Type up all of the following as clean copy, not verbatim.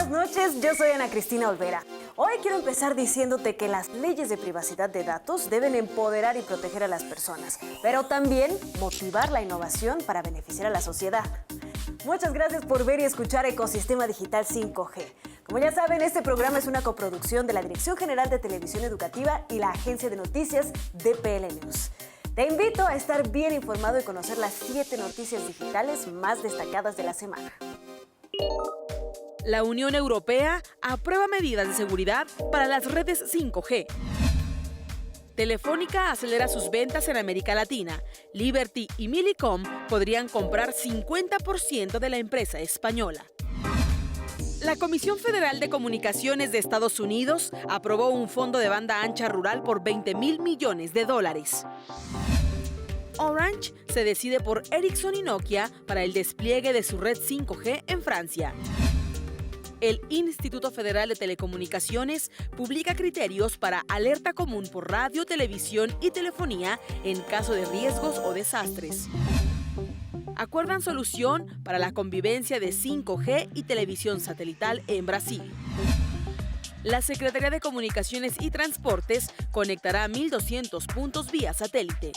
buenas noches, yo soy Ana Cristina Olvera. Hoy quiero empezar diciéndote que las leyes de privacidad de datos deben empoderar y proteger a las personas, pero también motivar la innovación para beneficiar a la sociedad. Muchas gracias por ver y escuchar Ecosistema Digital 5G. Como ya saben, este programa es una coproducción de la Dirección General de Televisión Educativa y la Agencia de Noticias DPL News. Te invito a estar bien informado y conocer las 7 noticias digitales más destacadas de la semana. La Unión Europea aprueba medidas de seguridad para las redes 5G. Telefónica acelera sus ventas en América Latina. Liberty y Millicom podrían comprar 50% de la empresa española. La Comisión Federal de Comunicaciones de Estados Unidos aprobó un fondo de banda ancha rural por $20,000 millones. Orange se decide por Ericsson y Nokia para el despliegue de su red 5G en Francia. El Instituto Federal de Telecomunicaciones publica criterios para alerta común por radio, televisión y telefonía en caso de riesgos o desastres. Acuerdan solución para la convivencia de 5G y televisión satelital en Brasil. La Secretaría de Comunicaciones y Transportes conectará 1,200 puntos vía satélite.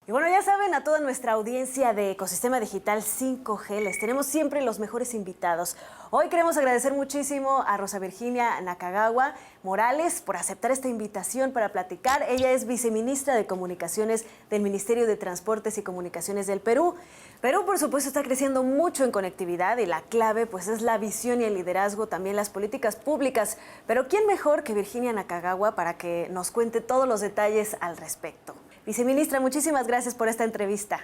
Y bueno, ya saben, a toda nuestra audiencia de Ecosistema Digital 5G, les tenemos siempre los mejores invitados. Hoy queremos agradecer muchísimo a Rosa Virginia Nakagawa Morales por aceptar esta invitación para platicar. Ella es viceministra de Comunicaciones del Ministerio de Transportes y Comunicaciones del Perú. Perú, por supuesto, está creciendo mucho en conectividad y la clave pues es la visión y el liderazgo, también las políticas públicas. Pero ¿quién mejor que Virginia Nakagawa para que nos cuente todos los detalles al respecto? Viceministra, muchísimas gracias por esta entrevista.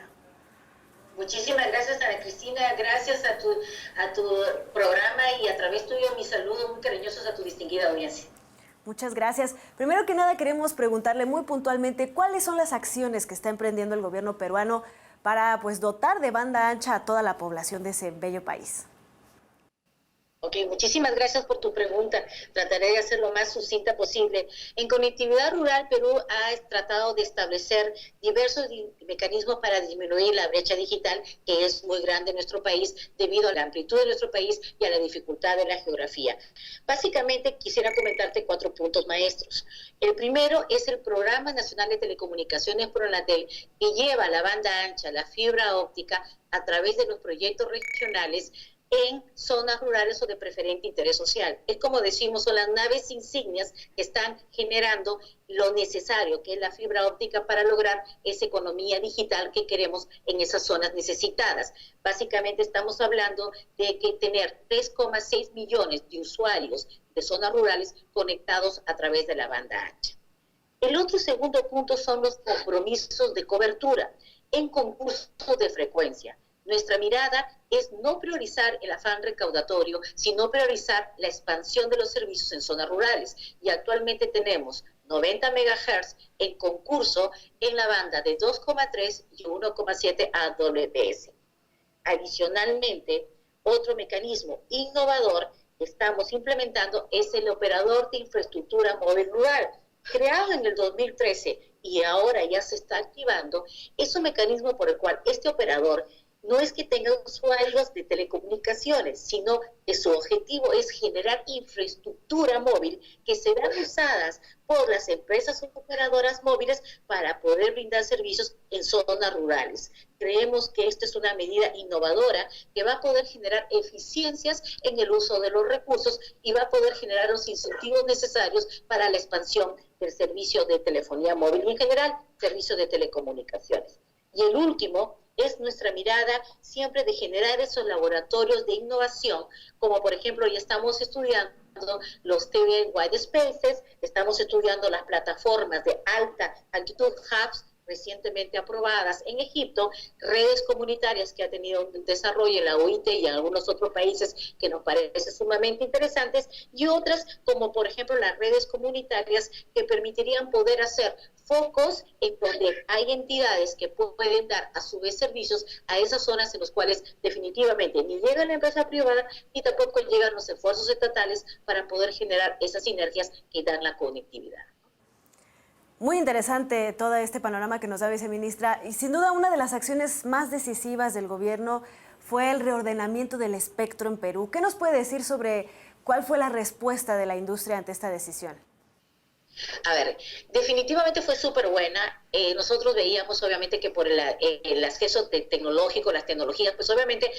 Muchísimas gracias, Ana Cristina. Gracias a tu programa y a través tuyo mis saludos muy cariñosos a tu distinguida audiencia. Muchas gracias. Primero que nada queremos preguntarle muy puntualmente cuáles son las acciones que está emprendiendo el gobierno peruano para dotar de banda ancha a toda la población de ese bello país. Ok, muchísimas gracias por tu pregunta. Trataré de hacer lo más sucinta posible. En conectividad rural, Perú ha tratado de establecer diversos mecanismos para disminuir la brecha digital, que es muy grande en nuestro país debido a la amplitud de nuestro país y a la dificultad de la geografía. Básicamente, quisiera comentarte 4 puntos maestros. El primero es el Programa Nacional de Telecomunicaciones Pronatel, que lleva la banda ancha, la fibra óptica, a través de los proyectos regionales en zonas rurales o de preferente interés social. Es como decimos, son las naves insignias que están generando lo necesario, que es la fibra óptica, para lograr esa economía digital que queremos en esas zonas necesitadas. Básicamente estamos hablando de que tener 3,6 millones de usuarios de zonas rurales conectados a través de la banda ancha. El otro segundo punto son los compromisos de cobertura en concursos de frecuencia. Nuestra mirada es no priorizar el afán recaudatorio, sino priorizar la expansión de los servicios en zonas rurales. Y actualmente tenemos 90 MHz en concurso en la banda de 2,3 y 1,7 AWS. Adicionalmente, otro mecanismo innovador que estamos implementando es el operador de infraestructura móvil rural, creado en el 2013 y ahora ya se está activando. Es un mecanismo por el cual este operador no es que tenga usuarios de telecomunicaciones, sino que su objetivo es generar infraestructura móvil que serán usadas por las empresas operadoras móviles para poder brindar servicios en zonas rurales. Creemos que esta es una medida innovadora que va a poder generar eficiencias en el uso de los recursos y va a poder generar los incentivos necesarios para la expansión del servicio de telefonía móvil y en general servicio de telecomunicaciones. Y el último es nuestra mirada siempre de generar esos laboratorios de innovación, como por ejemplo ya estamos estudiando los TV Wide Spaces, estamos estudiando las plataformas de alta altitud, hubs recientemente aprobadas en Egipto, redes comunitarias que ha tenido un desarrollo en la OIT y en algunos otros países que nos parece sumamente interesantes, y otras como por ejemplo las redes comunitarias que permitirían poder hacer focos en donde hay entidades que pueden dar a su vez servicios a esas zonas en las cuales definitivamente ni llega la empresa privada ni tampoco llegan los esfuerzos estatales para poder generar esas sinergias que dan la conectividad. Muy interesante todo este panorama que nos da, viceministra, y sin duda una de las acciones más decisivas del gobierno fue el reordenamiento del espectro en Perú. ¿Qué nos puede decir sobre cuál fue la respuesta de la industria ante esta decisión? A ver, definitivamente fue súper buena. Nosotros veíamos obviamente que por el acceso tecnológico, las tecnologías, pues obviamente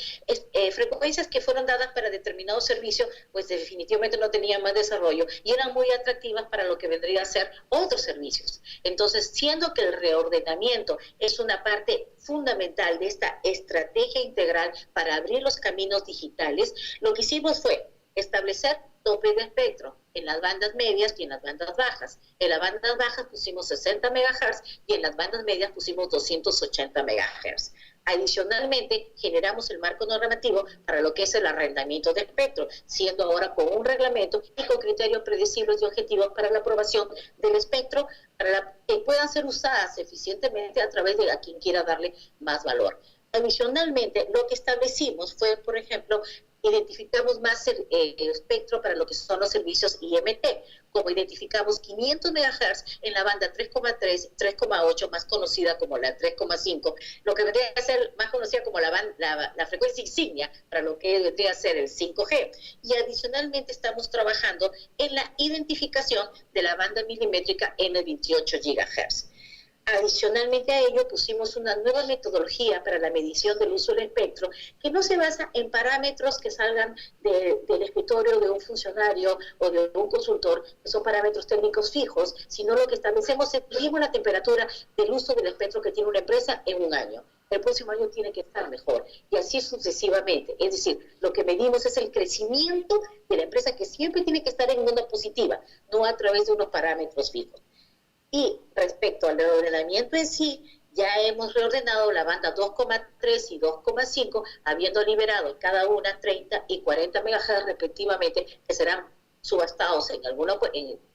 frecuencias que fueron dadas para determinados servicios, pues definitivamente no tenían más desarrollo y eran muy atractivas para lo que vendría a ser otros servicios. Entonces, siendo que el reordenamiento es una parte fundamental de esta estrategia integral para abrir los caminos digitales, lo que hicimos fue establecer tope de espectro en las bandas medias y en las bandas bajas. En las bandas bajas pusimos 60 MHz y en las bandas medias pusimos 280 MHz. Adicionalmente, generamos el marco normativo para lo que es el arrendamiento de espectro, siendo ahora con un reglamento y con criterios predecibles y objetivos para la aprobación del espectro, para que puedan ser usadas eficientemente a través de a quien quiera darle más valor. Adicionalmente, lo que establecimos fue, por ejemplo, identificamos más el espectro para lo que son los servicios IMT, como identificamos 500 MHz en la banda 3,3, 3,8, más conocida como la 3,5, lo que vendría a ser más conocida como la frecuencia insignia para lo que vendría a ser el 5G. Y adicionalmente estamos trabajando en la identificación de la banda milimétrica en el 28 GHz. Adicionalmente a ello, pusimos una nueva metodología para la medición del uso del espectro que no se basa en parámetros que salgan del escritorio de un funcionario o de un consultor, que son parámetros técnicos fijos, sino lo que establecemos es medimos la temperatura del uso del espectro que tiene una empresa en un año. El próximo año tiene que estar mejor, y así sucesivamente. Es decir, lo que medimos es el crecimiento de la empresa, que siempre tiene que estar en onda positiva, no a través de unos parámetros fijos. Y respecto al reordenamiento en sí, ya hemos reordenado la banda 2,3 y 2,5, habiendo liberado cada una 30 y 40 MHz respectivamente, que serán subastados en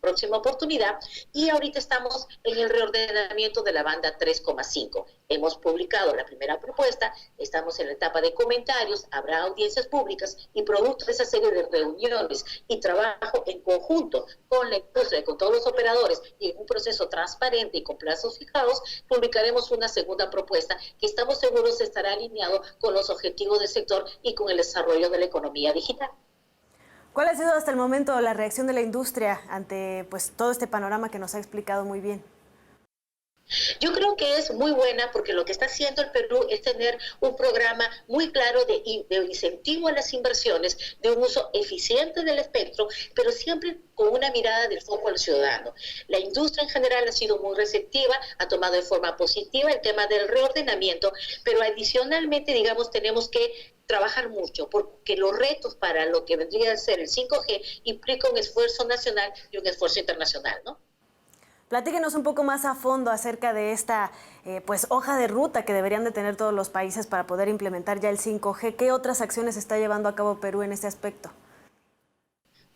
próxima oportunidad, y ahorita estamos en el reordenamiento de la banda 3,5. Hemos publicado la primera propuesta, estamos en la etapa de comentarios, habrá audiencias públicas y producto de esa serie de reuniones y trabajo en conjunto con la industria, con todos los operadores y en un proceso transparente y con plazos fijados, publicaremos una segunda propuesta que estamos seguros estará alineado con los objetivos del sector y con el desarrollo de la economía digital. ¿Cuál ha sido hasta el momento la reacción de la industria ante todo este panorama que nos ha explicado muy bien? Yo creo que es muy buena porque lo que está haciendo el Perú es tener un programa muy claro de incentivo a las inversiones, de un uso eficiente del espectro, pero siempre con una mirada del foco al ciudadano. La industria en general ha sido muy receptiva, ha tomado de forma positiva el tema del reordenamiento, pero adicionalmente, digamos, tenemos que trabajar mucho, porque los retos para lo que vendría a ser el 5G implica un esfuerzo nacional y un esfuerzo internacional, ¿no? Platíquenos un poco más a fondo acerca de esta hoja de ruta que deberían de tener todos los países para poder implementar ya el 5G. ¿Qué otras acciones está llevando a cabo Perú en este aspecto?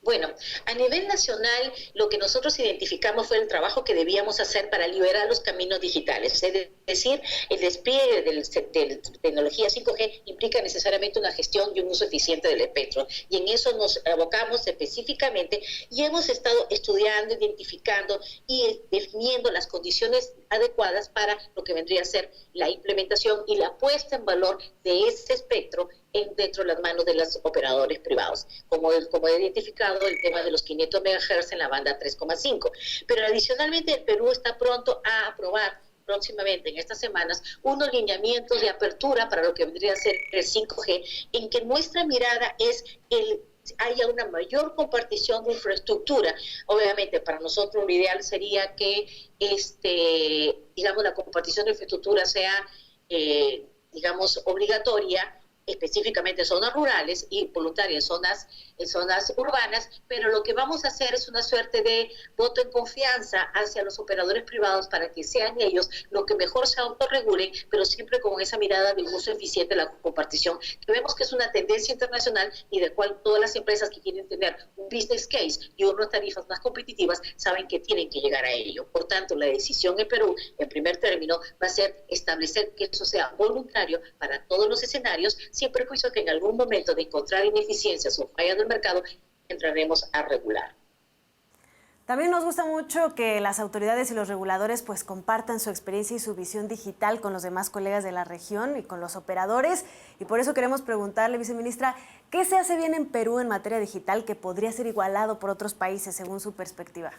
Bueno, a nivel nacional, lo que nosotros identificamos fue el trabajo que debíamos hacer para liberar los caminos digitales. Es decir, el despliegue de tecnología 5G implica necesariamente una gestión y un uso eficiente del espectro. Y en eso nos abocamos específicamente y hemos estado estudiando, identificando y definiendo las condiciones adecuadas para lo que vendría a ser la implementación y la puesta en valor de ese espectro dentro de las manos de los operadores privados, como he identificado el tema de los 500 MHz en la banda 3,5. Pero adicionalmente el Perú está pronto a aprobar próximamente en estas semanas unos lineamientos de apertura para lo que vendría a ser el 5G, en que nuestra mirada es haya una mayor compartición de infraestructura. Obviamente para nosotros lo ideal sería que la compartición de infraestructura sea obligatoria, específicamente en zonas rurales y voluntaria en zonas urbanas, pero lo que vamos a hacer es una suerte de voto en confianza hacia los operadores privados para que sean ellos los que mejor se autorregulen, pero siempre con esa mirada de uso eficiente de la compartición, que vemos que es una tendencia internacional y de cual todas las empresas que quieren tener un business case y unas tarifas más competitivas saben que tienen que llegar a ello. Por tanto, la decisión en Perú, en primer término, va a ser establecer que eso sea voluntario para todos los escenarios, sin perjuicio que en algún momento de encontrar ineficiencias o fallas del mercado, entraremos a regular. También nos gusta mucho que las autoridades y los reguladores pues compartan su experiencia y su visión digital con los demás colegas de la región y con los operadores. Y por eso queremos preguntarle, viceministra, ¿qué se hace bien en Perú en materia digital que podría ser igualado por otros países según su perspectiva?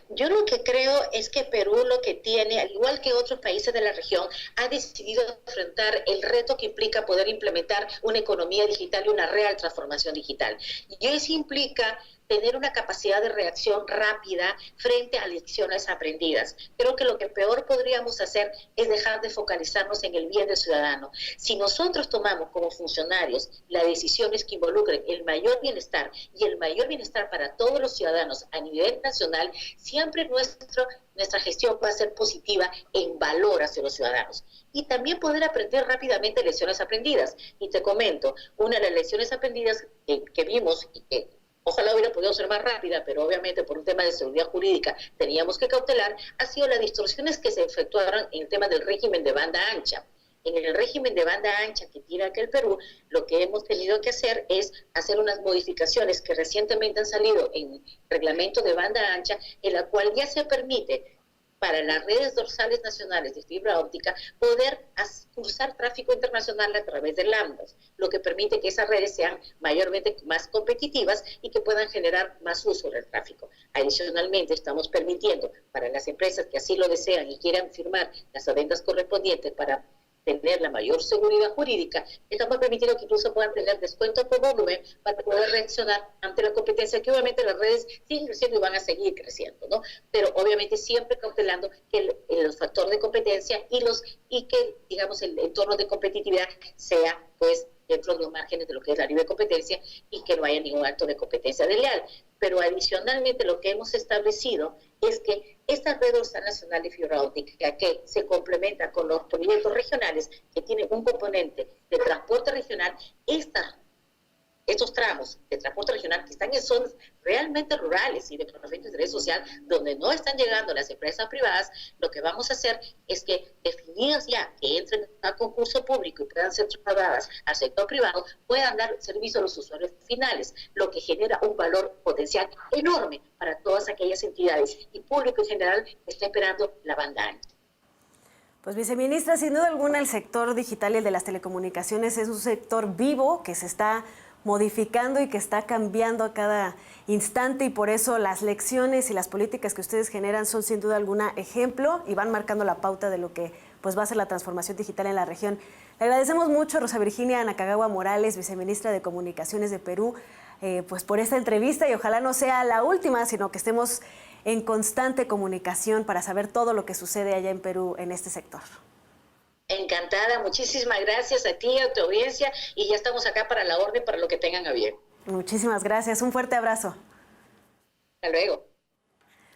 Yo lo que creo es que Perú lo que tiene, al igual que otros países de la región, ha decidido enfrentar el reto que implica poder implementar una economía digital y una real transformación digital. Y eso implica tener una capacidad de reacción rápida frente a lecciones aprendidas. Creo que lo que peor podríamos hacer es dejar de focalizarnos en el bien del ciudadano. Si nosotros tomamos como funcionarios las decisiones que involucren el mayor bienestar y el mayor bienestar para todos los ciudadanos a nivel nacional, siempre nuestra gestión va a ser positiva en valor hacia los ciudadanos. Y también poder aprender rápidamente lecciones aprendidas. Y te comento, una de las lecciones aprendidas que vimos y que ojalá hubiera podido ser más rápida, pero obviamente por un tema de seguridad jurídica teníamos que cautelar, ha sido las distorsiones que se efectuaron en el tema del régimen de banda ancha. En el régimen de banda ancha que tiene aquel Perú, lo que hemos tenido que hacer es hacer unas modificaciones que recientemente han salido en reglamento de banda ancha, en la cual ya se permite para las redes dorsales nacionales de fibra óptica poder cruzar tráfico internacional a través de lambdas, lo que permite que esas redes sean mayormente más competitivas y que puedan generar más uso del tráfico. Adicionalmente, estamos permitiendo para las empresas que así lo desean y quieran firmar las adendas correspondientes para tener la mayor seguridad jurídica, estamos permitiendo que incluso puedan tener descuento por volumen para poder reaccionar ante la competencia, que obviamente las redes siguen creciendo y van a seguir creciendo, ¿no? Pero obviamente siempre cautelando que el factor de competencia y que, digamos, el entorno de competitividad sea, pues, dentro de los márgenes de lo que es la libre competencia y que no haya ningún acto de competencia desleal. Pero adicionalmente lo que hemos establecido es que esta red dorsal nacional de fibra óptica que se complementa con los proyectos regionales que tienen un componente de transporte regional, estos tramos de transporte regional que están en zonas realmente rurales y de profundo interés social, donde no están llegando las empresas privadas, lo que vamos a hacer es que definidas ya que entren a concurso público y puedan ser trasladadas al sector privado, puedan dar servicio a los usuarios finales, lo que genera un valor potencial enorme para todas aquellas entidades y público en general que está esperando la banda ancha. Pues viceministra, sin duda alguna el sector digital y el de las telecomunicaciones es un sector vivo que se está modificando y que está cambiando a cada instante, y por eso las lecciones y las políticas que ustedes generan son sin duda alguna ejemplo y van marcando la pauta de lo que pues va a ser la transformación digital en la región. Le agradecemos mucho a Rosa Virginia Nakagawa Morales, viceministra de Comunicaciones de Perú, pues por esta entrevista, y ojalá no sea la última, sino que estemos en constante comunicación para saber todo lo que sucede allá en Perú en este sector. Encantada, muchísimas gracias a ti, a tu audiencia, y ya estamos acá para la orden, para lo que tengan a bien. Muchísimas gracias, un fuerte abrazo. Hasta luego.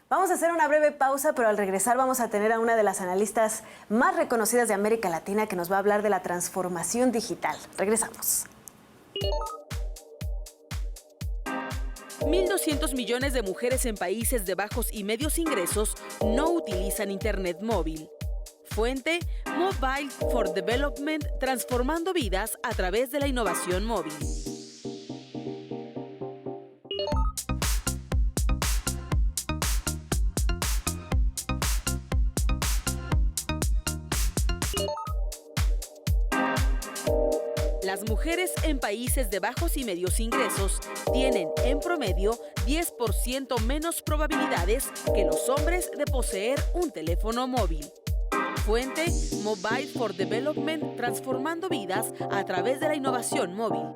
Vamos a hacer una breve pausa, pero al regresar vamos a tener a una de las analistas más reconocidas de América Latina que nos va a hablar de la transformación digital. Regresamos. 1.200 millones de mujeres en países de bajos y medios ingresos no utilizan Internet móvil. Fuente, Mobile for Development, transformando vidas a través de la innovación móvil. Las mujeres en países de bajos y medios ingresos tienen, en promedio, 10% menos probabilidades que los hombres de poseer un teléfono móvil. Fuente, Mobile for Development, transformando vidas a través de la innovación móvil.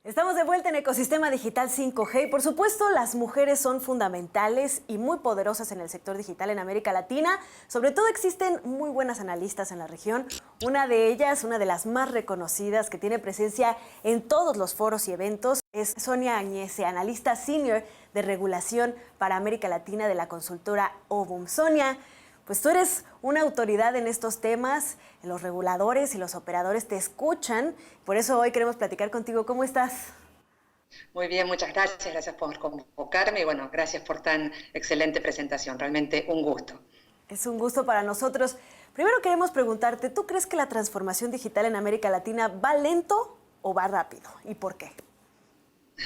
Estamos de vuelta en Ecosistema Digital 5G y por supuesto las mujeres son fundamentales y muy poderosas en el sector digital en América Latina. Sobre todo existen muy buenas analistas en la región. Una de ellas, una de las más reconocidas que tiene presencia en todos los foros y eventos, es Sonia Añese, analista senior de regulación para América Latina de la consultora Ovum. Sonia, pues tú eres una autoridad en estos temas, los reguladores y los operadores te escuchan, por eso hoy queremos platicar contigo. ¿Cómo estás? Muy bien, muchas gracias por convocarme y bueno, gracias por tan excelente presentación, realmente un gusto. Es un gusto para nosotros. Primero queremos preguntarte, ¿tú crees que la transformación digital en América Latina va lento o va rápido? ¿Y por qué?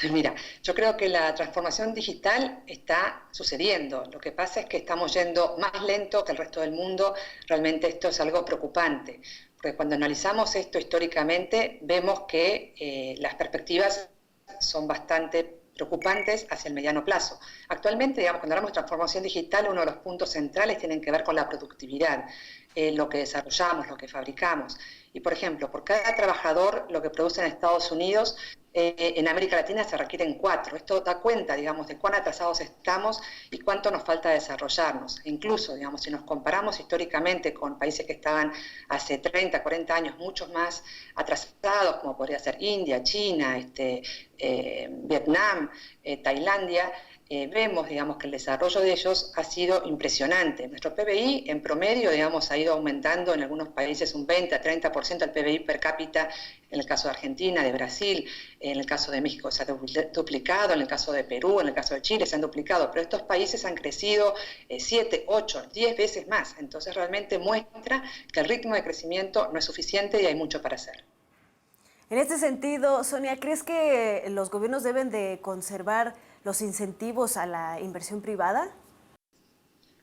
Mira, yo creo que la transformación digital está sucediendo. Lo que pasa es que estamos yendo más lento que el resto del mundo. Realmente esto es algo preocupante, porque cuando analizamos esto históricamente vemos que las perspectivas son bastante preocupantes hacia el mediano plazo. Actualmente, digamos, cuando hablamos de transformación digital, uno de los puntos centrales tiene que ver con la productividad, lo que desarrollamos, lo que fabricamos. Y, por ejemplo, por cada trabajador, lo que produce en Estados Unidos, en América Latina se requieren 4. Esto da cuenta, digamos, de cuán atrasados estamos y cuánto nos falta desarrollarnos. E incluso, digamos, si nos comparamos históricamente con países que estaban hace 30, 40 años mucho más atrasados, como podría ser India, China, Vietnam, Tailandia, vemos, digamos, que el desarrollo de ellos ha sido impresionante. Nuestro PBI, en promedio, digamos, ha ido aumentando en algunos países un 20 a 30% el PBI per cápita, en el caso de Argentina, de Brasil, en el caso de México se ha duplicado, en el caso de Perú, en el caso de Chile se han duplicado, pero estos países han crecido 7, 8, 10 veces más. Entonces realmente muestra que el ritmo de crecimiento no es suficiente y hay mucho para hacer. En este sentido, Sonia, ¿crees que los gobiernos deben de conservar los incentivos a la inversión privada?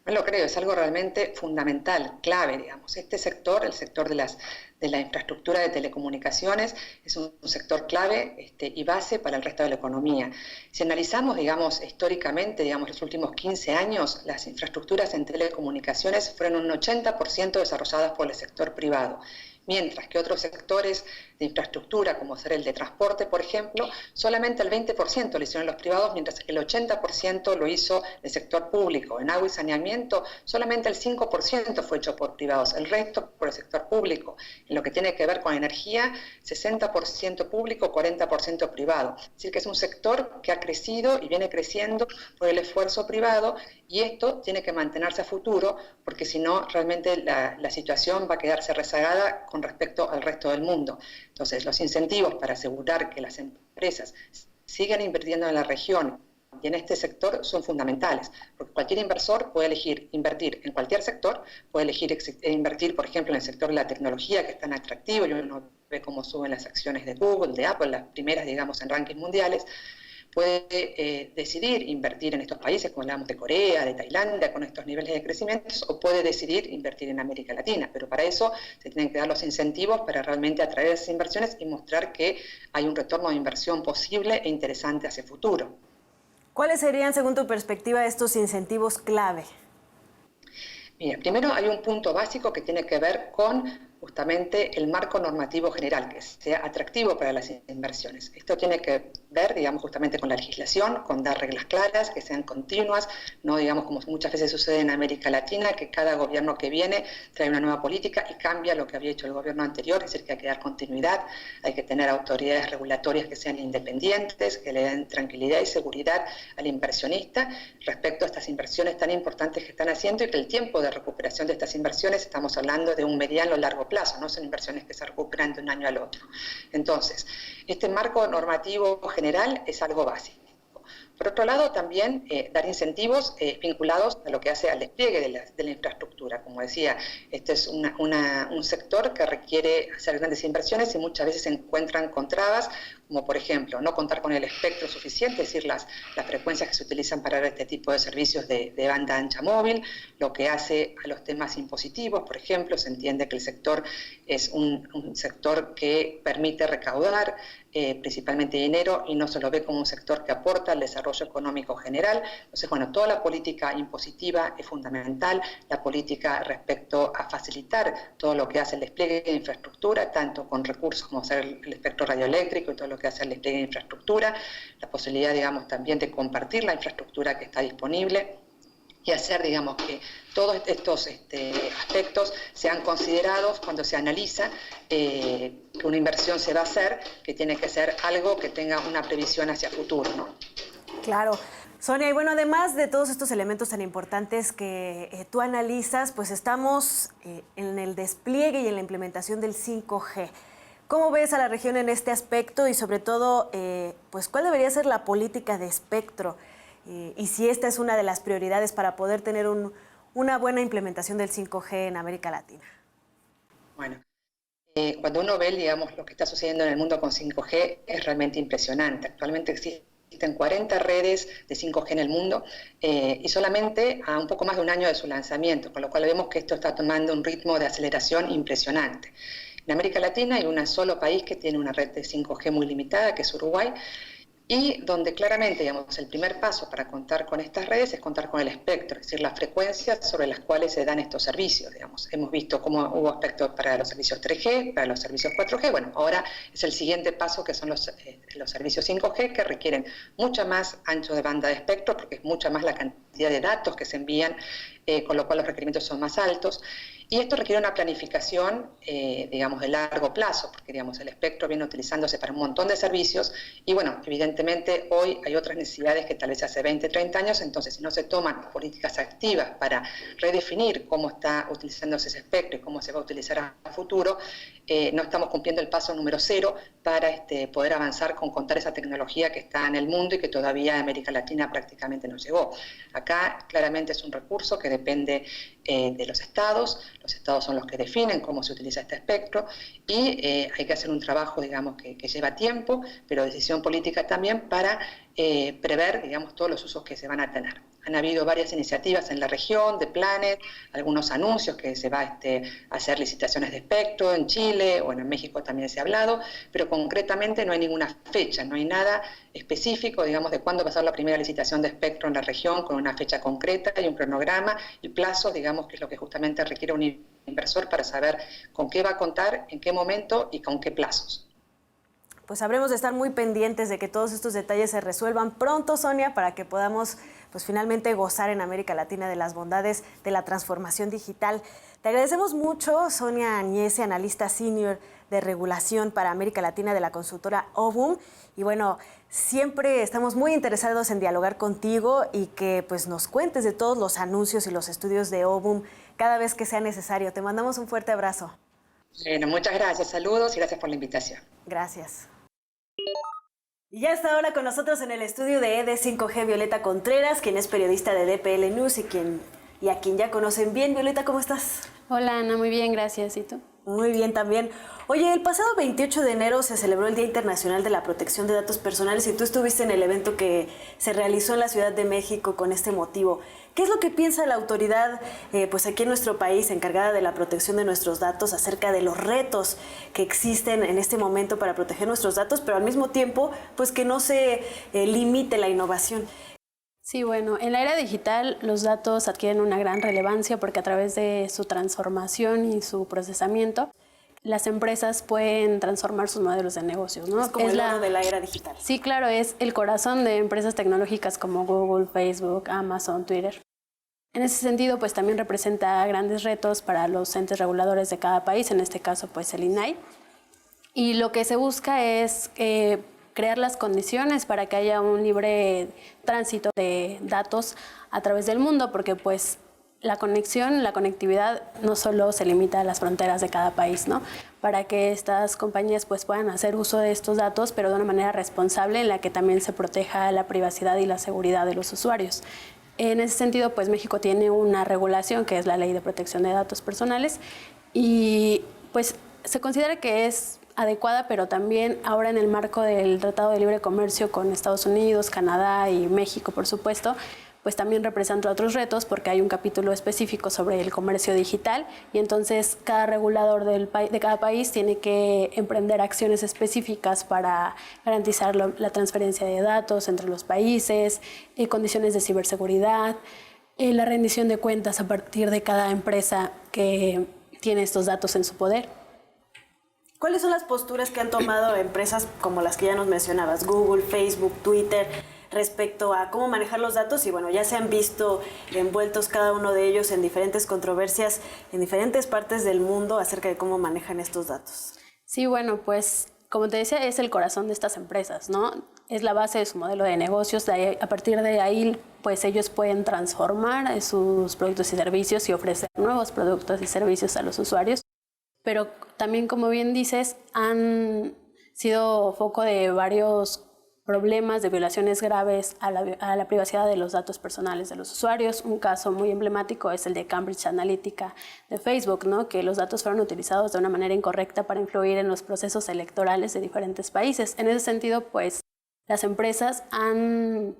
No lo creo, es algo realmente fundamental, clave, digamos. Este sector, el sector de la infraestructura de telecomunicaciones, es un sector clave y base para el resto de la economía. Si analizamos, digamos, históricamente, digamos, los últimos 15 años, las infraestructuras en telecomunicaciones fueron un 80% desarrolladas por el sector privado, mientras que otros sectores de infraestructura, como ser el de transporte, por ejemplo, solamente el 20% lo hicieron los privados, mientras que el 80% lo hizo el sector público. En agua y saneamiento, solamente el 5% fue hecho por privados, el resto por el sector público. En lo que tiene que ver con energía, 60% público, 40% privado. Es decir, que es un sector que ha crecido y viene creciendo por el esfuerzo privado, y esto tiene que mantenerse a futuro, porque si no, realmente la situación va a quedarse rezagada con respecto al resto del mundo. Entonces, los incentivos para asegurar que las empresas sigan invirtiendo en la región y en este sector son fundamentales, porque cualquier inversor puede elegir invertir en cualquier sector, puede elegir invertir, por ejemplo, en el sector de la tecnología, que es tan atractivo, y uno ve cómo suben las acciones de Google, de Apple, las primeras, digamos, en rankings mundiales. Puede decidir invertir en estos países, como hablamos de Corea, de Tailandia, con estos niveles de crecimiento, o puede decidir invertir en América Latina. Pero para eso se tienen que dar los incentivos para realmente atraer esas inversiones y mostrar que hay un retorno de inversión posible e interesante hacia el futuro. ¿Cuáles serían, según tu perspectiva, estos incentivos clave? Mira, primero hay un punto básico que tiene que ver con justamente el marco normativo general, que sea atractivo para las inversiones. Esto tiene que ver, digamos, justamente con la legislación, con dar reglas claras, que sean continuas, no, digamos, como muchas veces sucede en América Latina, que cada gobierno que viene trae una nueva política y cambia lo que había hecho el gobierno anterior, es decir, que hay que dar continuidad, hay que tener autoridades regulatorias que sean independientes, que le den tranquilidad y seguridad al inversionista respecto a estas inversiones tan importantes que están haciendo, y que el tiempo de recuperación de estas inversiones, estamos hablando de un mediano o largo plazo, no son inversiones que se recuperan de un año al otro. Entonces, este marco normativo general es algo básico. Por otro lado, también dar incentivos vinculados a lo que hace al despliegue de la infraestructura. Como decía, este es un sector que requiere hacer grandes inversiones y muchas veces se encuentran con trabas, como por ejemplo, no contar con el espectro suficiente, es decir, las frecuencias que se utilizan para este tipo de servicios de banda ancha móvil, lo que hace a los temas impositivos. Por ejemplo, se entiende que el sector es un sector que permite recaudar principalmente dinero y no se lo ve como un sector que aporta al desarrollo económico general. Entonces, bueno, toda la política impositiva es fundamental, la política respecto a facilitar todo lo que hace el despliegue de infraestructura, tanto con recursos como ser el espectro radioeléctrico y todo lo que hace el despliegue de infraestructura, la posibilidad, digamos, también de compartir la infraestructura que está disponible y hacer, digamos, que todos estos aspectos sean considerados cuando se analiza que una inversión se va a hacer, que tiene que ser algo que tenga una previsión hacia futuro, ¿no? Claro. Sonia, y bueno, además de todos estos elementos tan importantes que tú analizas, pues estamos en el despliegue y en la implementación del 5G. ¿Cómo ves a la región en este aspecto y sobre todo, pues cuál debería ser la política de espectro? Y si esta es una de las prioridades para poder tener una buena implementación del 5G en América Latina. Bueno, cuando uno ve, digamos, lo que está sucediendo en el mundo con 5G es realmente impresionante. Actualmente existen 40 redes de 5G en el mundo y solamente a un poco más de un año de su lanzamiento, con lo cual vemos que esto está tomando un ritmo de aceleración impresionante. En América Latina hay un solo país que tiene una red de 5G muy limitada, que es Uruguay, y donde claramente, digamos, el primer paso para contar con estas redes es contar con el espectro, es decir, las frecuencias sobre las cuales se dan estos servicios, digamos. Hemos visto cómo hubo espectro para los servicios 3G, para los servicios 4G, bueno, ahora es el siguiente paso que son los servicios 5G que requieren mucha más ancho de banda de espectro porque es mucha más la cantidad de datos que se envían, con lo cual los requerimientos son más altos. Y esto requiere una planificación, digamos, de largo plazo, porque, digamos, el espectro viene utilizándose para un montón de servicios y, bueno, evidentemente hoy hay otras necesidades que tal vez hace 20, 30 años, entonces si no se toman políticas activas para redefinir cómo está utilizándose ese espectro y cómo se va a utilizar a futuro, no estamos cumpliendo el paso número 0 para poder avanzar con contar esa tecnología que está en el mundo y que todavía en América Latina prácticamente no llegó. Acá claramente es un recurso que depende de los estados son los que definen cómo se utiliza este espectro y hay que hacer un trabajo, digamos, que lleva tiempo, pero decisión política también para prever, digamos, todos los usos que se van a tener. Han habido varias iniciativas en la región, de planes, algunos anuncios que se va a hacer licitaciones de espectro en Chile, o en México también se ha hablado, pero concretamente no hay ninguna fecha, no hay nada específico, digamos, de cuándo va a ser la primera licitación de espectro en la región, con una fecha concreta y un cronograma y plazos, digamos, que es lo que justamente requiere un inversor para saber con qué va a contar, en qué momento y con qué plazos. Pues habremos de estar muy pendientes de que todos estos detalles se resuelvan pronto, Sonia, para que podamos pues finalmente gozar en América Latina de las bondades de la transformación digital. Te agradecemos mucho, Sonia Agnese, analista senior de regulación para América Latina de la consultora Ovum. Y bueno, siempre estamos muy interesados en dialogar contigo y que pues nos cuentes de todos los anuncios y los estudios de Ovum cada vez que sea necesario. Te mandamos un fuerte abrazo. Bueno, muchas gracias, saludos y gracias por la invitación. Gracias. Y ya está ahora con nosotros en el estudio de ED5G Violeta Contreras, quien es periodista de DPL News y a quien ya conocen bien. Violeta, ¿cómo estás? Hola Ana, muy bien, gracias. ¿Y tú? Muy bien también. Oye, el pasado 28 de enero se celebró el Día Internacional de la Protección de Datos Personales y tú estuviste en el evento que se realizó en la Ciudad de México con este motivo. ¿Qué es lo que piensa la autoridad, pues aquí en nuestro país, encargada de la protección de nuestros datos, acerca de los retos que existen en este momento para proteger nuestros datos, pero al mismo tiempo, pues que no se limite la innovación? Sí, bueno, en la era digital los datos adquieren una gran relevancia porque a través de su transformación y su procesamiento, las empresas pueden transformar sus modelos de negocios, ¿no? Es como el oro de la era digital. Sí, claro, es el corazón de empresas tecnológicas como Google, Facebook, Amazon, Twitter. En ese sentido, pues también representa grandes retos para los entes reguladores de cada país, en este caso, pues el INAI. Y lo que se busca es crear las condiciones para que haya un libre tránsito de datos a través del mundo, porque pues la conectividad no solo se limita a las fronteras de cada país, ¿no? Para que estas compañías pues puedan hacer uso de estos datos, pero de una manera responsable en la que también se proteja la privacidad y la seguridad de los usuarios. En ese sentido, pues México tiene una regulación que es la Ley de Protección de Datos Personales y pues se considera que es adecuada, pero también ahora en el marco del Tratado de Libre Comercio con Estados Unidos, Canadá y México, por supuesto, pues también representa otros retos porque hay un capítulo específico sobre el comercio digital y entonces cada regulador de cada país tiene que emprender acciones específicas para garantizar la transferencia de datos entre los países, condiciones de ciberseguridad, la rendición de cuentas a partir de cada empresa que tiene estos datos en su poder. ¿Cuáles son las posturas que han tomado empresas como las que ya nos mencionabas, Google, Facebook, Twitter, respecto a cómo manejar los datos? Y bueno, ya se han visto envueltos cada uno de ellos en diferentes controversias en diferentes partes del mundo acerca de cómo manejan estos datos. Sí, bueno, pues como te decía, es el corazón de estas empresas, ¿no? Es la base de su modelo de negocios. A partir de ahí, pues ellos pueden transformar sus productos y servicios y ofrecer nuevos productos y servicios a los usuarios. Pero también, como bien dices, han sido foco de varios problemas de violaciones graves a la privacidad de los datos personales de los usuarios. Un caso muy emblemático es el de Cambridge Analytica de Facebook, ¿no? Que los datos fueron utilizados de una manera incorrecta para influir en los procesos electorales de diferentes países. En ese sentido, pues, las empresas han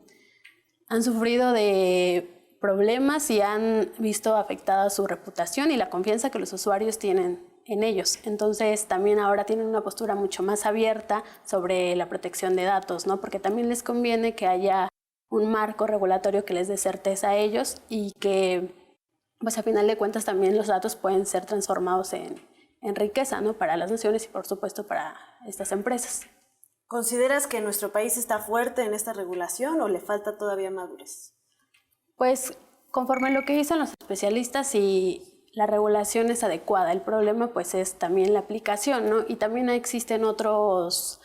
sufrido de problemas y han visto afectada su reputación y la confianza que los usuarios tienen en ellos. Entonces también ahora tienen una postura mucho más abierta sobre la protección de datos, ¿no? Porque también les conviene que haya un marco regulatorio que les dé certeza a ellos y que, pues a final de cuentas, también los datos pueden ser transformados en riqueza, ¿no? Para las naciones y por supuesto para estas empresas. ¿Consideras que nuestro país está fuerte en esta regulación o le falta todavía madurez? Pues conforme lo que dicen los especialistas, y la regulación es adecuada. El problema pues es también la aplicación, ¿no? Y también existen otros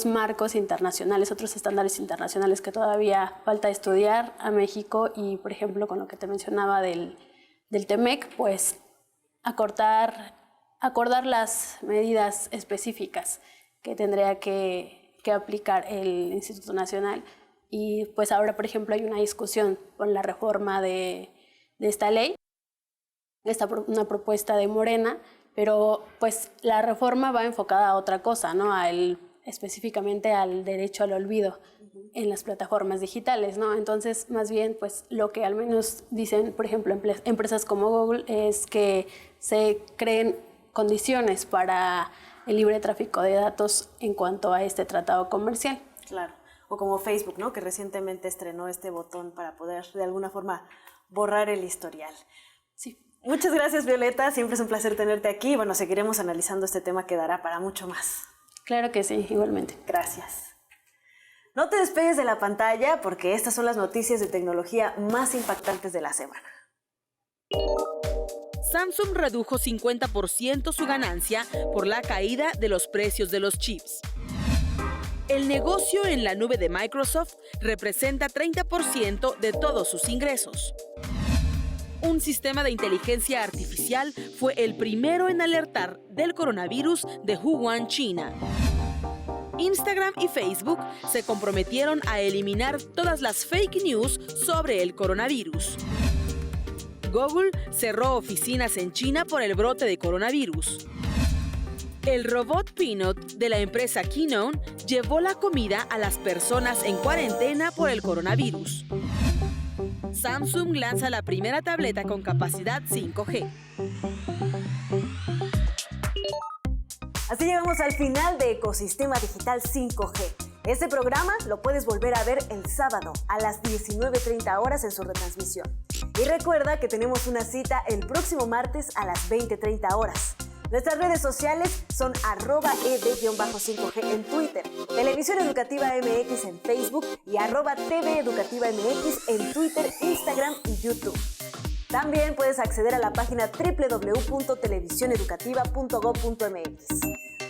marcos internacionales, otros estándares internacionales que todavía falta estudiar a México y, por ejemplo, con lo que te mencionaba del TEMEC, pues acordar las medidas específicas que tendría que aplicar el Instituto Nacional. Y pues ahora, por ejemplo, hay una discusión con la reforma de esta ley. Está una propuesta de Morena, pero pues la reforma va enfocada a otra cosa, ¿no? Específicamente al derecho al olvido en las plataformas digitales, ¿no? Entonces, más bien, pues lo que al menos dicen, por ejemplo, empresas como Google, es que se creen condiciones para el libre tráfico de datos en cuanto a este tratado comercial. Claro, o como Facebook, ¿no? Que recientemente estrenó este botón para poder, de alguna forma, borrar el historial. Sí. Muchas gracias, Violeta. Siempre es un placer tenerte aquí. Bueno, seguiremos analizando este tema que dará para mucho más. Claro que sí, igualmente. Gracias. No te despegues de la pantalla porque estas son las noticias de tecnología más impactantes de la semana. Samsung redujo 50% su ganancia por la caída de los precios de los chips. El negocio en la nube de Microsoft representa 30% de todos sus ingresos. Un sistema de inteligencia artificial fue el primero en alertar del coronavirus de Wuhan, China. Instagram y Facebook se comprometieron a eliminar todas las fake news sobre el coronavirus. Google cerró oficinas en China por el brote de coronavirus. El robot Peanut de la empresa Keynote llevó la comida a las personas en cuarentena por el coronavirus. Samsung lanza la primera tableta con capacidad 5G. Así llegamos al final de Ecosistema Digital 5G. Este programa lo puedes volver a ver el sábado a las 19:30 horas en su retransmisión. Y recuerda que tenemos una cita el próximo martes a las 20:30 horas. Nuestras redes sociales son @ed-5G en Twitter, Televisión Educativa MX en Facebook y @TV Educativa MX en Twitter, Instagram y YouTube. También puedes acceder a la página www.televisioneducativa.gov.mx.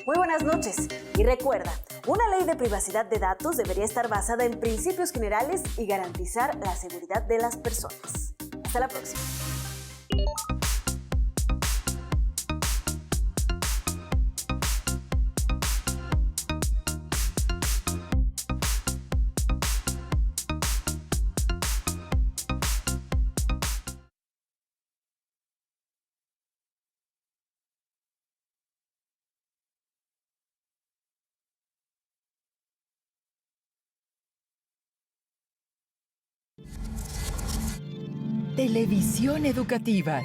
Muy buenas noches y recuerda, una ley de privacidad de datos debería estar basada en principios generales y garantizar la seguridad de las personas. Hasta la próxima. Televisión Educativa.